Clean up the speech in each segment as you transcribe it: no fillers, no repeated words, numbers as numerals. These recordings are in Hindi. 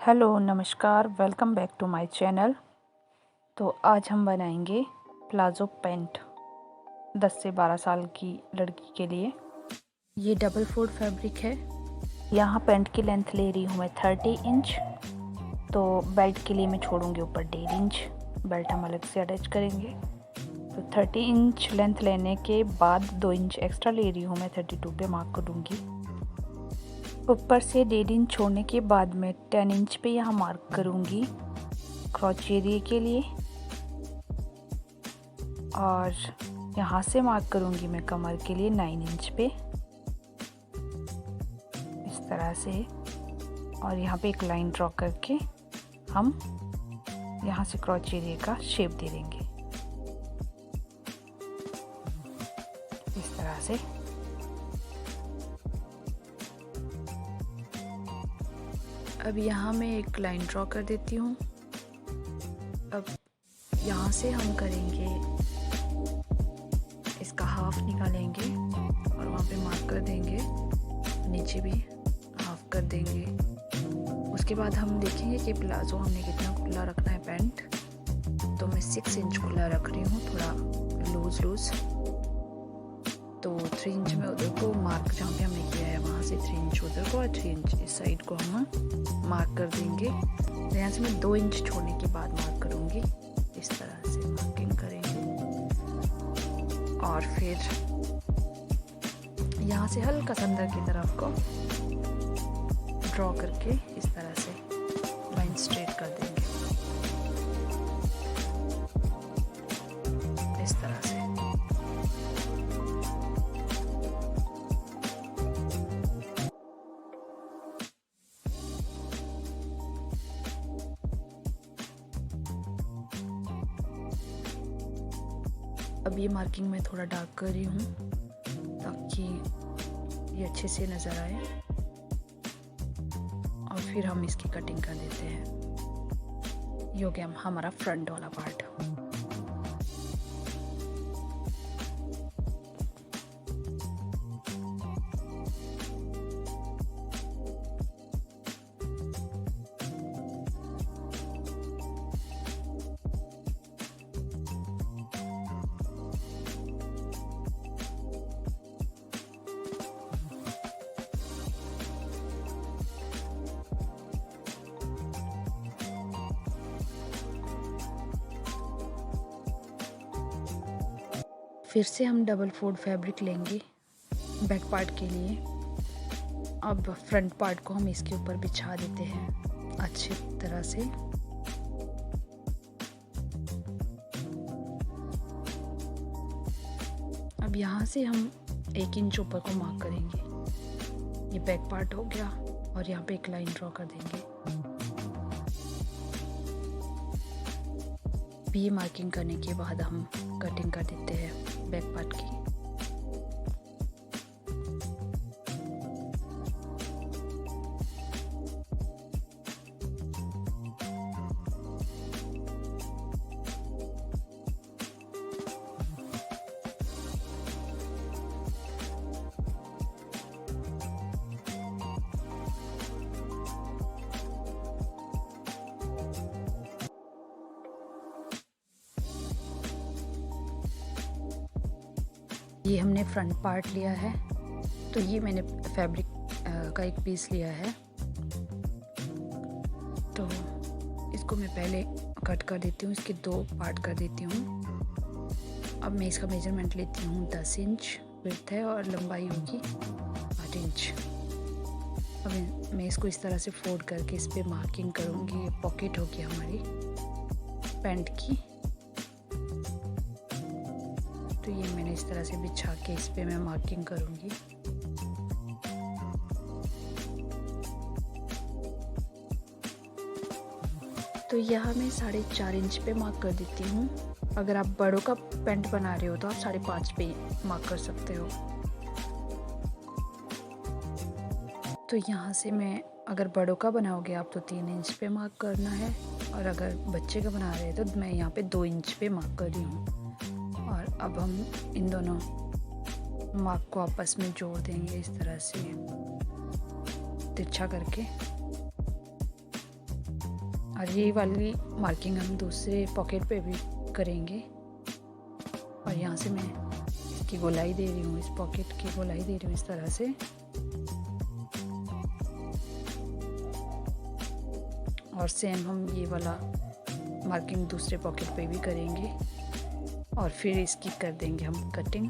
हेलो नमस्कार, welcome back to my channel. तो आज हम बनाएंगे प्लाज़ो पैंट 10 से 12 साल की लड़की के लिए। ये डबल फोल्ड फैब्रिक है। यहाँ पैंट की लेंथ ले रही हूँ मैं 30 इंच। तो बेल्ट के लिए मैं छोड़ूंगी ऊपर 1.5 इंच। बेल्ट हम अलग से अटैच करेंगे। तो 30 इंच लेंथ लेने के बाद 2 इंच एक्स्ट्रा ले रही हूँ मैं, 32 पे मार्क करूँगी। ऊपर से 1.5 इंच छोड़ने के बाद मैं 10 इंच पे यहाँ मार्क करूँगी क्रॉच एरिया के लिए, और यहाँ से मार्क करूँगी मैं कमर के लिए 9 इंच पे, इस तरह से। और यहाँ पे एक लाइन ड्रॉ करके हम यहाँ से क्रॉच एरिया का शेप दे देंगे इस तरह से। अब यहाँ मैं एक लाइन ड्रॉ कर देती हूँ। अब यहाँ से हम करेंगे, इसका हाफ निकालेंगे और वहाँ पे मार्क कर देंगे, नीचे भी हाफ कर देंगे। उसके बाद हम देखेंगे कि प्लाज़ो हमने कितना खुला रखना है पैंट। तो मैं 6 इंच खुला रख रही हूँ, थोड़ा लूज। तो 3 इंच में उधर को मार्क, जहाँ पे हमने किया है वहाँ से 3 इंच उधर को और 3 इंच इस साइड को हम मार्क कर देंगे। तो यहाँ से मैं 2 इंच छोड़ने के बाद मार्क करूँगी, इस तरह से मार्किंग करेंगे। और फिर यहाँ से हल्का सा अंदर की तरफ को ड्रॉ करके इस तरह से लाइन स्ट्रेट कर देंगे, इस तरह से। अब ये मार्किंग मैं थोड़ा डार्क कर रही हूँ ताकि ये अच्छे से नज़र आए, और फिर हम इसकी कटिंग कर देते हैं। ये हो गया हमारा फ्रंट वाला पार्ट। फिर से हम डबल फोल्ड फैब्रिक लेंगे बैक पार्ट के लिए। अब फ्रंट पार्ट को हम इसके ऊपर बिछा देते हैं अच्छी तरह से। अब यहाँ से हम 1 इंच ऊपर को मार्क करेंगे। ये बैक पार्ट हो गया, और यहाँ पे एक लाइन ड्रॉ कर देंगे। ये मार्किंग करने के बाद हम कटिंग कर देते हैं बैक पार्ट की। ये हमने फ्रंट पार्ट लिया है। तो ये मैंने फैब्रिक का एक पीस लिया है। तो इसको मैं पहले कट कर देती हूँ, इसके 2 पार्ट कर देती हूँ। अब मैं इसका मेजरमेंट लेती हूँ। 10 इंच विड्थ है और लंबाई होगी 8 इंच। अब मैं इसको इस तरह से फोल्ड करके इस पर मार्किंग करूँगी। ये पॉकेट होगी हमारी पैंट की। तो ये मैंने इस तरह से बिछा के इस पे मैं मार्किंग करूँगी। तो यहाँ मैं 4.5 इंच पे मार्क कर देती हूँ। अगर आप बड़ों का पैंट बना रहे हो तो आप 5.5 पे मार्क कर सकते हो। तो यहाँ से मैं, अगर बड़ों का बनाओगे आप तो 3 इंच पे मार्क करना है, और अगर बच्चे का बना रहे हैं तो मैं यहाँ पे 2 इंच पे मार्क कर रही हूँ। और अब हम इन दोनों मार्क को आपस में जोड़ देंगे इस तरह से तिरछा करके। और ये वाली मार्किंग हम दूसरे पॉकेट पे भी करेंगे। और यहाँ से मैं इसकी गोलाई दे रही हूँ, इस पॉकेट की गोलाई दे रही हूँ इस तरह से। और सेम हम ये वाला मार्किंग दूसरे पॉकेट पे भी करेंगे और फिर इसकी कर देंगे हम कटिंग।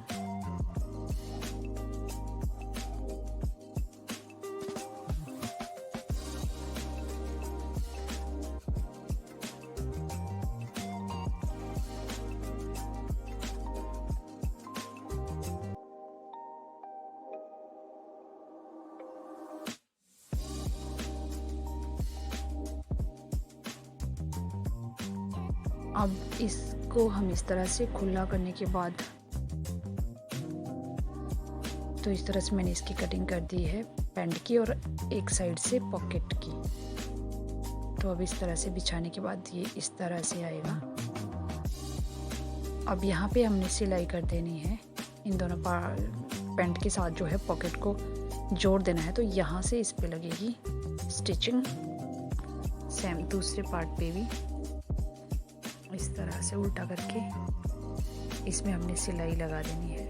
अब इसको हम इस तरह से खुला करने के बाद, तो इस तरह से मैंने इसकी कटिंग कर दी है पैंट की और एक साइड से पॉकेट की। तो अब इस तरह से बिछाने के बाद ये इस तरह से आएगा। अब यहाँ पे हमने सिलाई कर देनी है इन दोनों पैंट के साथ, जो है पॉकेट को जोड़ देना है। तो यहाँ से इस पे लगेगी स्टिचिंग, सेम दूसरे पार्ट पे भी इस तरह से उल्टा करके इसमें हमने सिलाई लगा देनी है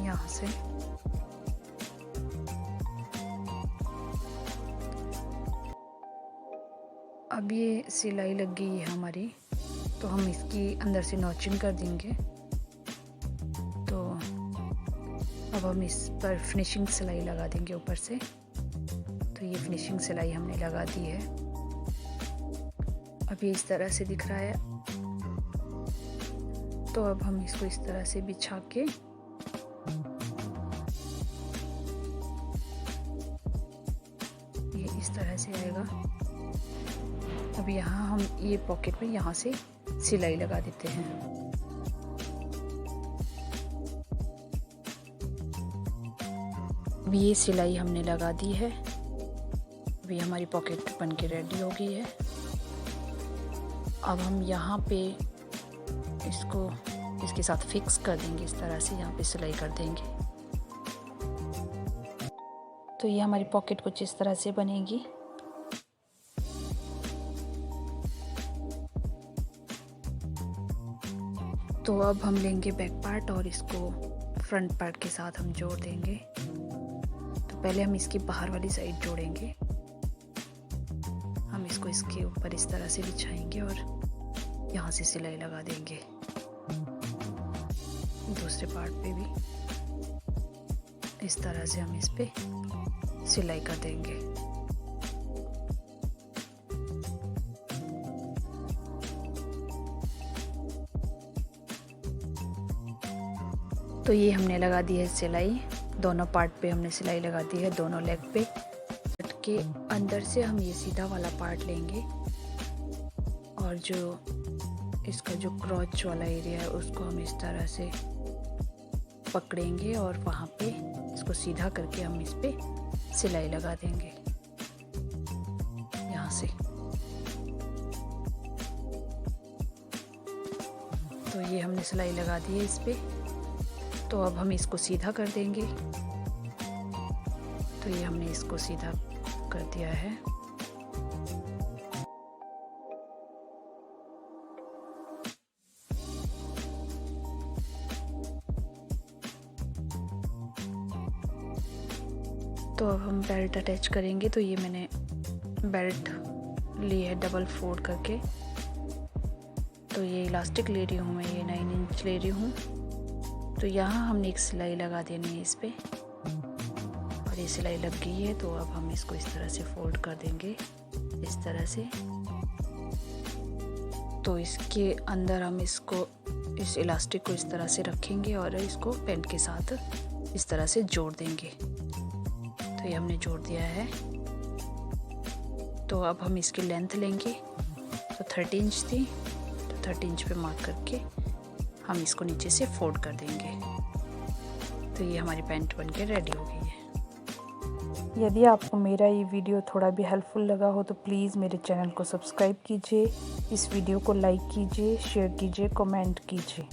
यहाँ से। अब ये सिलाई लग गई है हमारी, तो हम इसकी अंदर से नॉचिंग कर देंगे। तो अब हम इस पर फिनिशिंग सिलाई लगा देंगे ऊपर से। तो ये फिनिशिंग सिलाई हमने लगा दी है। अब ये इस तरह से दिख रहा है। तो अब हम इसको इस तरह से बिछा के ये इस तरह से आएगा। अब यहाँ हम ये पॉकेट में यहाँ से सिलाई लगा देते हैं। अब ये सिलाई हमने लगा दी है। अभी हमारी पॉकेट बन के रेडी हो गई है। अब हम यहाँ पे इसको इसके साथ फिक्स कर देंगे इस तरह से, यहाँ पे सिलाई कर देंगे। तो ये हमारी पॉकेट कुछ इस तरह से बनेगी। तो अब हम लेंगे बैक पार्ट और इसको फ्रंट पार्ट के साथ हम जोड़ देंगे। तो पहले हम इसकी बाहर वाली साइड जोड़ेंगे। हम इसको इसके ऊपर इस तरह से बिछाएंगे और यहाँ से सिलाई लगा देंगे दूसरे पार्ट पे भी। इस तरह से हम इस पे सिलाई कर देंगे। तो ये हमने लगा दी है सिलाई, दोनों पार्ट पे हमने सिलाई लगा दी है, दोनों लेग पे। के अंदर से हम ये सीधा वाला पार्ट लेंगे और जो इसका जो क्रॉच वाला एरिया है उसको हम इस तरह से पकड़ेंगे और वहाँ पे इसको सीधा करके हम इस पे सिलाई लगा देंगे यहाँ से। तो ये हमने सिलाई लगा दी है इस पे। तो अब हम इसको सीधा कर देंगे। तो ये हमने इसको सीधा कर दिया है। तो अब हम बेल्ट अटैच करेंगे। तो ये मैंने बेल्ट ली है डबल फोल्ड करके। तो ये इलास्टिक ले रही हूँ मैं, ये 9 इंच ले रही हूँ। तो यहाँ हमने एक सिलाई लगा देनी है इस पे और ये सिलाई लग गई है। तो अब हम इसको इस तरह से फोल्ड कर देंगे इस तरह से। तो इसके अंदर हम इसको इस इलास्टिक को इस तरह से रखेंगे और इसको पैंट के साथ इस तरह से जोड़ देंगे। तो ये हमने जोड़ दिया है। तो अब हम इसकी लेंथ लेंगे। तो 30 इंच थी, तो 30 इंच पे मार्क करके हम इसको नीचे से फोल्ड कर देंगे। तो ये हमारी पैंट बनके रेडी हो गई है। यदि आपको मेरा ये वीडियो थोड़ा भी हेल्पफुल लगा हो तो प्लीज़ मेरे चैनल को सब्सक्राइब कीजिए, इस वीडियो को लाइक कीजिए, शेयर कीजिए, कमेंट कीजिए।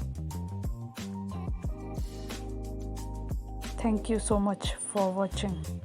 Thank you so much for watching.